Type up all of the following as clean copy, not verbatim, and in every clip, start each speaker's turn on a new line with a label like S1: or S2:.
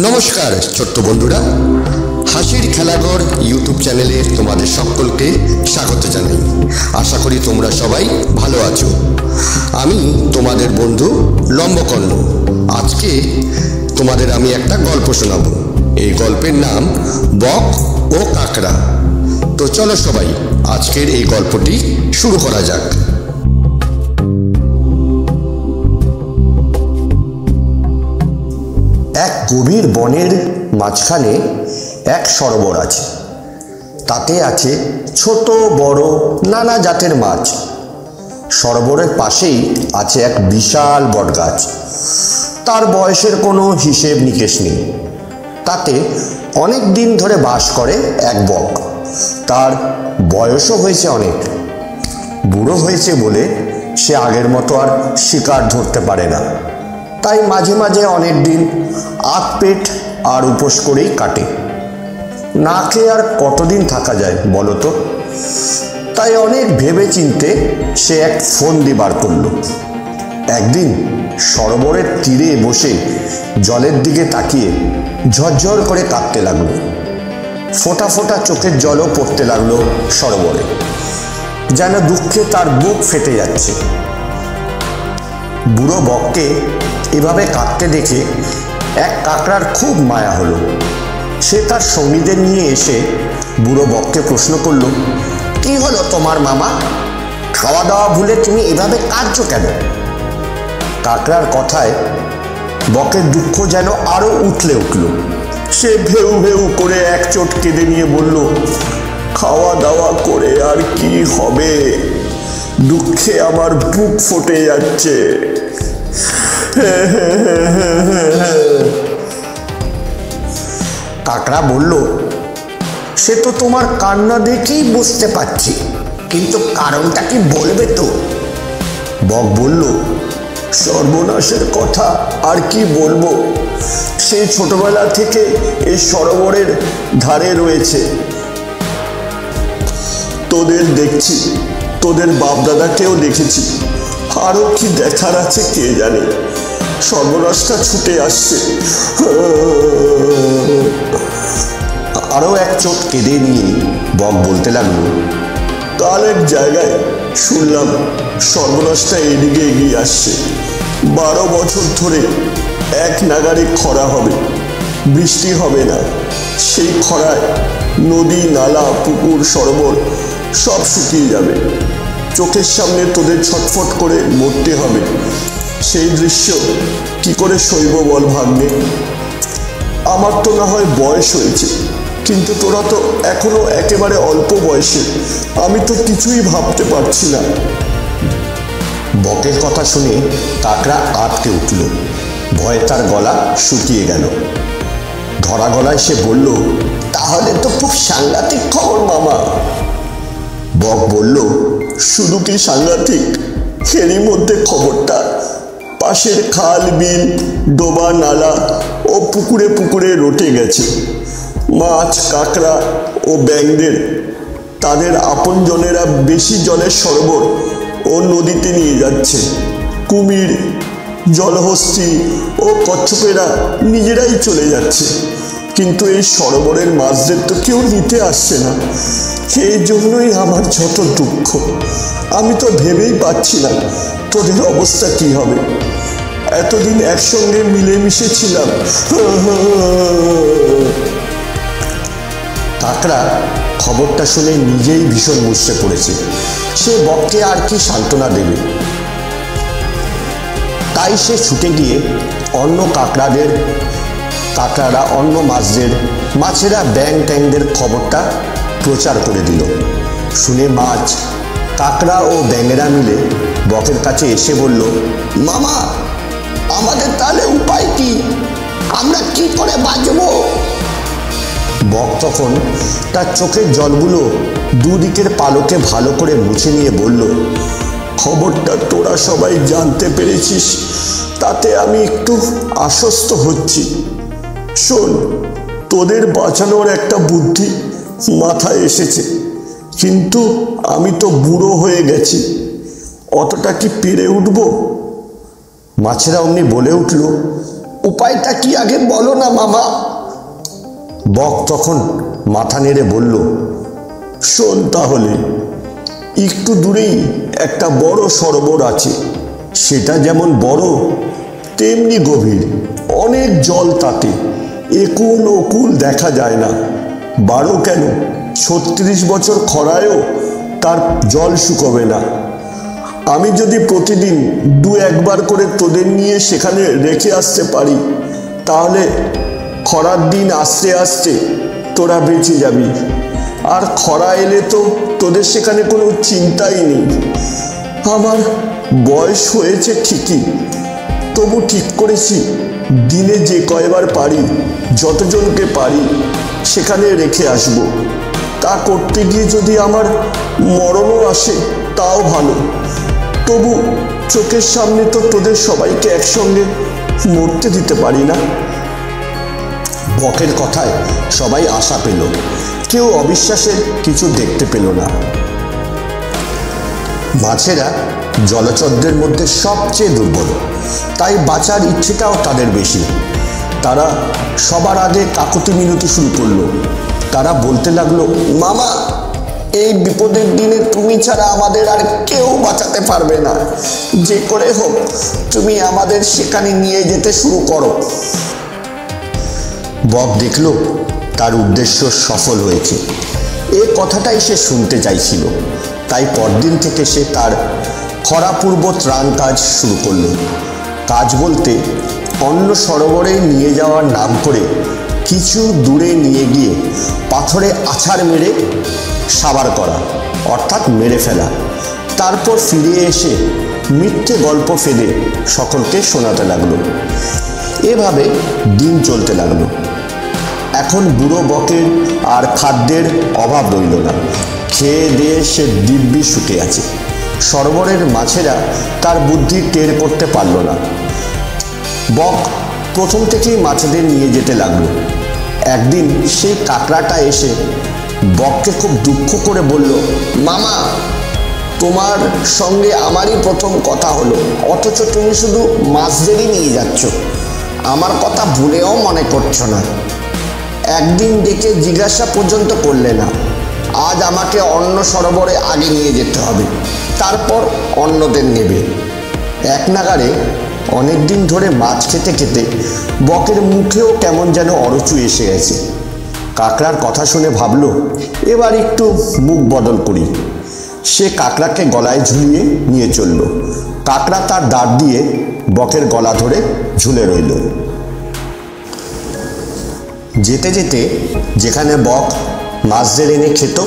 S1: নমস্কার ছোট্ট বন্ধুরা, হাসির খেলাঘর ইউটিউব চ্যানেলে তোমাদের সকলকে স্বাগত জানাই। আশা করি তোমরা সবাই ভালো আছো। আমি তোমাদের বন্ধু লম্বকর্ণ। আজকে তোমাদের আমি একটা গল্প শোনাবো। এই গল্পের নাম বক ও কাকড়া। তো চলো সবাই আজকের এই গল্পটি শুরু করা যাক। এক গভীর বনের মাঝখানে এক সরোবর আছে। তাতে আছে ছোট বড় নানা জাতের মাছ। সরোবরের পাশেই আছে এক বিশাল বটগাছ। তার বয়সের কোনো হিসেব নিকেশ নেই। তাতে অনেক দিন ধরে বাস করে এক বক। তার বয়সও হয়েছে অনেক। বুড়ো হয়েছে বলে সে আগের মতো আর শিকার ধরতে পারে না। তাই মাঝে মাঝে অনেক দিন আধ পেট আর উপোস করেই কাটে। না খেয়ে আর কতদিন থাকা যায় বলো তো? তাই অনেক ভেবে চিনতে সে এক ফন্দি বার করলো। একদিন সরোবরের তীরে বসে জলের দিকে তাকিয়ে ঝরঝর করে কাঁদতে লাগলো। ফোঁটা ফোঁটা চোখের জলও পড়তে লাগলো সরোবরে, যেন দুঃখে তার বুক ফেটে যাচ্ছে। বুড়ো বককে এভাবে কাঁদতে দেখে এক কাকড়ার খুব মায়া হলো। সে তার সঙ্গীদের নিয়ে এসে বুড়ো বককে প্রশ্ন করলো, কি হলো তোমার মামা? খাওয়া দাওয়া ভুলে তুমি এভাবে কাঁদছো কেন? কাকড়ার কথায় বকের দুঃখ যেন আরো উঠলে উঠল। সে ভেউ ভেউ করে এক চোট কেঁদে নিয়ে বলল, খাওয়া দাওয়া করে আর কি হবে, দুঃখে আমার বুক ফটে যাচ্ছে। কাকড়া বলল, সে তো তোমার কান্না দেখেই বুঝতে পারছি, কিন্তু কারণটা কি বলবে তো? বক বলল, সর্বনাশের কথা আর কি বলবো, সেই ছোটবেলা থেকে এই সরোবরের ধারে রয়েছে। তোদের দেখছি, তোদের বাপদাদাকেও দেখেছি, আরও কি দেখার আছে কে জানে। সর্বনাশটা ছুটে আসছে। আরও এক চোট কেঁদে নিয়ে বক বলতে লাগলো, কাল এক জায়গায় শুনলাম সর্বনাশটা এদিকে এগিয়ে আসছে। 12 বছর ধরে এক নাগারে খরা হবে, বৃষ্টি হবে না। সেই খরায় নদী নালা পুকুর সরোবর সব শুকিয়ে যাবে। চোখের সামনে তোদের ছটফট করে মরতে হবে। সেই দৃশ্য কি করে সইব বল ভাগ্নে? আমার তো না হয় বয়স হয়েছে, কিন্তু তোরা তো এখনো একেবারে অল্প বয়সে। আমি তো কিছুই ভাবতে পারছি না। বকের কথা শুনে কাকড়া আটকে উঠল। ভয়ে তার গলা শুকিয়ে গেল। ধরা গলায় সে বলল, তাহলে তো খুব সাংঘাতিক খবর মামা। বক বলল, শুধু কি সাংঘাতিক, এরই মধ্যে খবরটা পাশের খাল বিল ডোবা নালা ও পুকুরে পুকুরে রটে গেছে। মাছ কাঁকড়া ও ব্যাঙদের তাদের আপনজনেরা বেশি জলের সরোবর ও নদীতে নিয়ে যাচ্ছে। কুমির জলহস্তী ও কচ্ছপেরা নিজেরাই চলে যাচ্ছে, কিন্তু এই সরোবরের মাছদের তো কেউ নিতে আসছে না। এই জন্যই আমার যত দুঃখ। আমি তো ভেবেই পাচ্ছি না তোদের অবস্থা কি হবে। এতদিন একসঙ্গে মিলেমিশে ছিলাম। কাকড়া খবরটা শুনে নিজেই ভীষণ মুষড়ে পড়েছে। সে বককে আর কি সান্ত্বনা দেবে? তাই সে ছুটে গিয়ে অন্য কাকড়ারা অন্য মাছেরা ব্যাং ট্যাংদের খবরটা প্রচার করে দিল। শুনে মাছ কাকড়া ও ব্যাঙেরা মিলে বকের কাছে এসে বলল, মামা আমাদের তাহলে উপায় কি? আমরা কি করে বাঁচব? বক তখন তার চোখের জলগুলো দুদিকের পালকে ভালো করে মুছে নিয়ে বলল, খবরটা তোরা সবাই জানতে পেরেছিস, তাতে আমি একটু আশ্বস্ত হচ্ছি। শোন, তোদের বাঁচানোর একটা বুদ্ধি মাথায় এসেছে, কিন্তু আমি তো বুড়ো হয়ে গেছি, অতটা কি পেরে উঠব? মাছেরা অমনি বলে উঠল, উপায়টা কি আগে বলো না মামা। বক তখন মাথা নেড়ে বলল, শোন তাহলে, একটু দূরেই একটা বড় সরোবর আছে। সেটা যেমন বড় তেমনি গভীর, অনেক জল তাতে, একুল ওকুল দেখা যায় না। 12 কেন 36 বছর খরায়ও তার জল শুকোবে না। আমি যদি প্রতিদিন 2-1 করে তোদের নিয়ে সেখানে রেখে আসতে পারি, তাহলে খরার দিন আস্তে আস্তে তোরা বেঁচে যাবি। আর খরা এলে তো তোদের সেখানে কোনো চিন্তাই নেই। আমার বয়স হয়েছে ঠিকই, তবু ঠিক করেছি দিনে যে কয়বার পারি, যতজনকে পারি সেখানে রেখে আসব। তা করতে গিয়ে যদি আমার মরণও আসে তাও ভালো, তবু চোখের সামনে তো তোদের সবাইকে একসঙ্গে মরতে দিতে পারি না। বকের কথায় সবাই আশা পেল, কেউ অবিশ্বাসের কিছু দেখতে পেল না। মাছেরা জলচরদের মধ্যে সবচেয়ে দুর্বল, তাই বাঁচার ইচ্ছেটাও তাদের বেশি। তারা সবার আগে কাকুতি মিনতি শুরু করলো। তারা বলতে লাগলো, মামা, এই বিপদের দিনে তুমি ছাড়া আমাদের আর কেউ বাঁচাতে পারবে না। যে করে হোক তুমি আমাদের সেখানে নিয়ে যেতে শুরু করো। বক দেখল তার উদ্দেশ্য সফল হয়েছে। এ কথাটাই সে শুনতে চাইছিল। তাই পরদিন থেকে সে তার খরাপূর্ব ত্রাণ কাজ শুরু করল। কাজ বলতে অন্য সরোবরে নিয়ে যাওয়ার নাম করে কিছু দূরে নিয়ে গিয়ে পাথরে আছাড় মেরে সাবার করা, অর্থাৎ মেরে ফেলা। তারপর ফিরে এসে মিথ্যে গল্প ফেলে সকলকে শোনাতে লাগলো। এভাবে দিন চলতে লাগলো। এখন বুড়ো বকের আর খাদ্যের অভাব রইল না। খেয়ে দিয়ে সে দিব্যি শুকে আছে। সরোবরের মাছেরা তার বুদ্ধি টের করতে পারল না। বক প্রথম থেকেই মাছেদের নিয়ে যেতে লাগলো। একদিন সেই কাঁকড়াটা এসে বককে খুব দুঃখ করে বলল, মামা, তোমার সঙ্গে আমারই প্রথম কথা হলো, অথচ তুমি শুধু মাছদেরই নিয়ে যাচ্ছ, আমার কথা ভুলেও মনে করছো না। একদিন ডেকে জিজ্ঞাসা পর্যন্ত করলে না। আজ আমাকে অন্য সরোবরে আগে নিয়ে যেতে হবে, তারপর অন্যদের নেবে। এক নাগাড়ে অনেক দিন ধরে মাছ খেতে খেতে বকের মুখেও কেমন যেন অরুচি এসে গেছে। কাঁকড়ার কথা শুনে ভাবলো, এবার একটু মুখ বদল করি। সে কাঁকড়াকে গলায় ঝুলিয়ে নিয়ে চলল। কাঁকড়া তার দাঁত দিয়ে বকের গলা ধরে ঝুলে রইল। যেতে যেতে যেখানে বক মাছদের এনে খেত,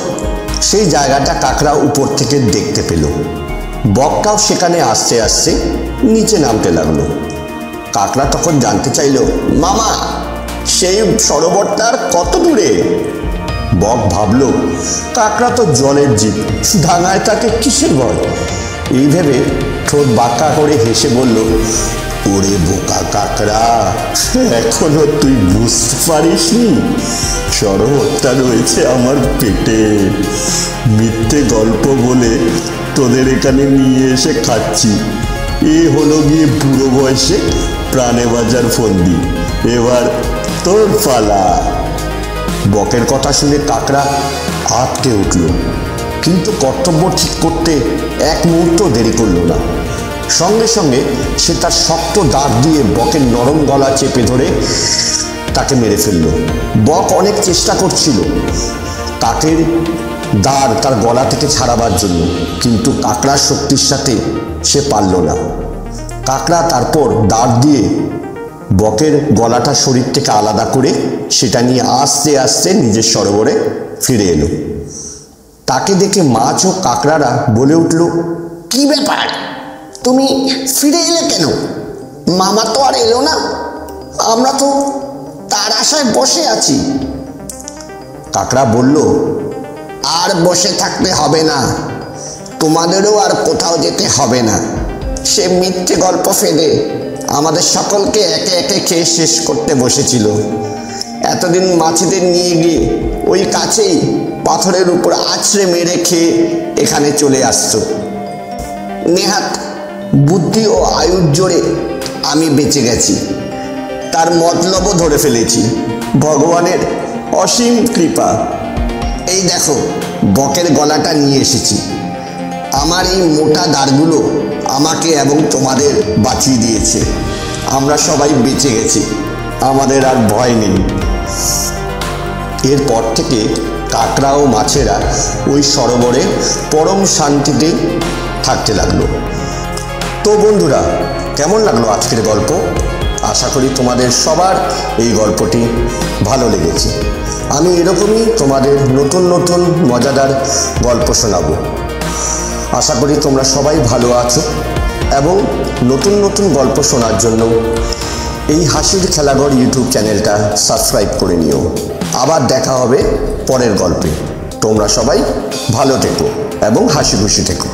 S1: সেই জায়গাটা কাঁকড়া উপর থেকে দেখতে পেল। বকটাও সেখানে আস্তে আস্তে নিচে নামতে লাগলো। কাঁকড়া তখন জানতে চাইল, মামা, সেই সরোবরটার কত দূরে? বক ভাবল, কাঁকড়া তো জলের জীব, ডাঙায় তাকে কিসের ভয়? এই ভেবে ঠোঁট বাঁকা করে হেসে বলল, ওরে বোকা কাঁকড়া, এখনো তুই বুঝতে পারিসনি? সরোবরটা রয়েছে আমার পেটে। মিথ্যে গল্প বলে তোদের এখানে নিয়ে এসে খাচ্ছি। এ হলো গিয়ে বুড়ো বয়সে প্রাণে বাজার ফন্দি। এবার তোর পালা। বকের কথা শুনে কাঁকড়া আটকে উঠল, কিন্তু কর্তব্য ঠিক করতে এক মুহূর্ত দেরি করল না। সঙ্গে সঙ্গে সে তার শক্ত দাঁত দিয়ে বকের নরম গলা চেপে ধরে তাকে মেরে ফেলল। বক অনেক চেষ্টা করছিল কাকের দাঁড় তার গলা থেকে ছাড়াবার জন্য, কিন্তু কাঁকড়ার শক্তির সাথে সে পারল না। কাঁকড়া তারপর দাঁড় দিয়ে বকের গলাটা শরীর থেকে আলাদা করে সেটা নিয়ে আস্তে আস্তে নিজের সরোবরে ফিরে এলো। তাকে দেখে মাছ ও কাঁকড়ারা বলে উঠল, কি ব্যাপার, তুমি ফিরে এলে কেন? মামা তো আর এলো না, আমরা তো তার আশায় বসে আছি। কাঁকড়া বলল, আর বসে থাকতে হবে না, তোমাদেরও আর কোথাও যেতে হবে না। সে মিথ্যে গল্প ফেলে আমাদের সকলকে একে একে খেয়ে শেষ করতে বসেছিল। এতদিন মাছেদের নিয়ে গিয়ে ওই কাছেই পাথরের উপর আছড়ে মেরে খেয়ে এখানে চলে আসতো। নেহাত বুদ্ধি ও আয়ুর জোরে আমি বেঁচে গেছি। তার মতলবও ধরে ফেলেছি। ভগবানের অসীম কৃপা। এই দেখো, বকের গলাটা নিয়ে এসেছি। আমার এই মোটা দাঁড়গুলো আমাকে এবং তোমাদের বাঁচিয়ে দিয়েছে। আমরা সবাই বেঁচে গেছি, আমাদের আর ভয় নেই। এরপর থেকে কাঁকড়া ও মাছেরা ওই সরোবরে পরম শান্তিতে থাকতে লাগলো। তো বন্ধুরা, কেমন লাগলো আজকের গল্প? আশা করি তোমাদের সবার এই গল্পটি ভালো লেগেছে। আমি এরকমই তোমাদের নতুন নতুন মজাদার গল্প শোনাবো। আশা করি তোমরা সবাই ভালো আছো এবং নতুন নতুন গল্প শোনার জন্য এই হাসির খেলাঘর ইউটিউব চ্যানেলটা সাবস্ক্রাইব করে নিও। আবার দেখা হবে পরের গল্পে। তোমরা সবাই ভালো থেকো এবং হাসি খুশি থেকো।